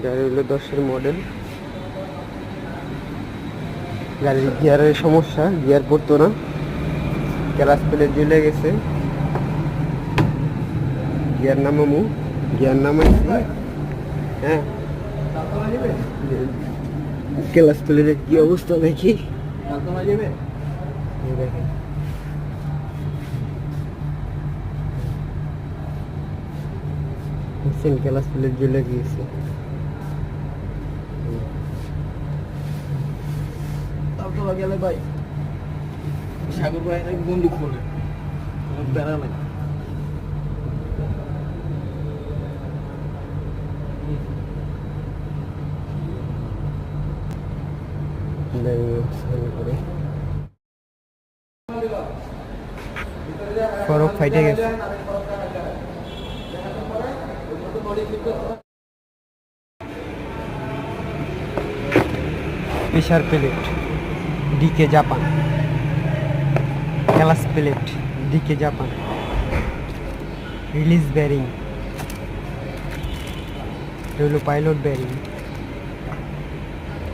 গাড়ি হলো 10-এর মডেল। গাড়ির গিয়ারের সমস্যা, গিয়ার পড়তো না, ক্লাচ প্লেট জ্বলে গেছে। গিয়ার নামামু, গিয়ার নামাইছি। হ্যাঁ, ক্লাচ প্লেটের কি অবস্থা দেখি। এই দেখেন, দেখছেন ক্লাচ প্লেট জ্বলে গিয়েছে। তারপর গেলে ভাই সাগর ভাই নাকি বন্দুক খোলে, বেড়া নাই। ফরক ফাইটে গেছে। প্রেসার প্লেট ডিকে জাপান, ক্লাচ প্লেট ডিকে জাপান, রিলিজ ব্যারিং, এটা হলো পাইলট ব্যারিং,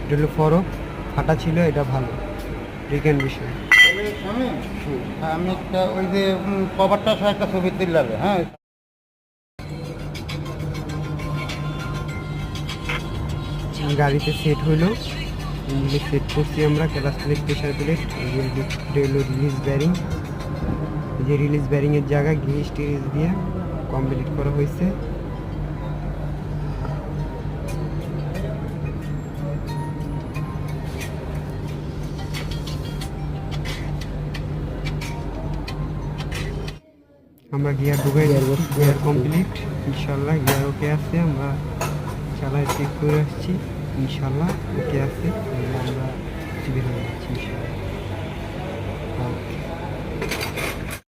এটা হলো ফরক ফাটা ছিল, এটা ভালো রিকেন বিষয়। আমি একটা ওই যে কভারটা সহ একটা ছবি তুললাম। হ্যাঁ, গাড়িতে সেট হইলো, সেট করছি আমরা ক্লাচ প্লেট, প্রেসার প্লেট, এটা হলো রিলিজ ব্যারিং। যে রিলিজ ব্যারিংয়ের জায়গায় গ্রিস টিরিজ দিয়ে কমপ্লিট করা হয়েছে। আমরা গিয়ার ঢুকাই, গিয়ার কমপ্লিট ইনশাল্লাহ, গিয়ার ওকে আছে। আমরা চালায় চেক করে আসছি, ইনশাল্লাহ ওকে আছে।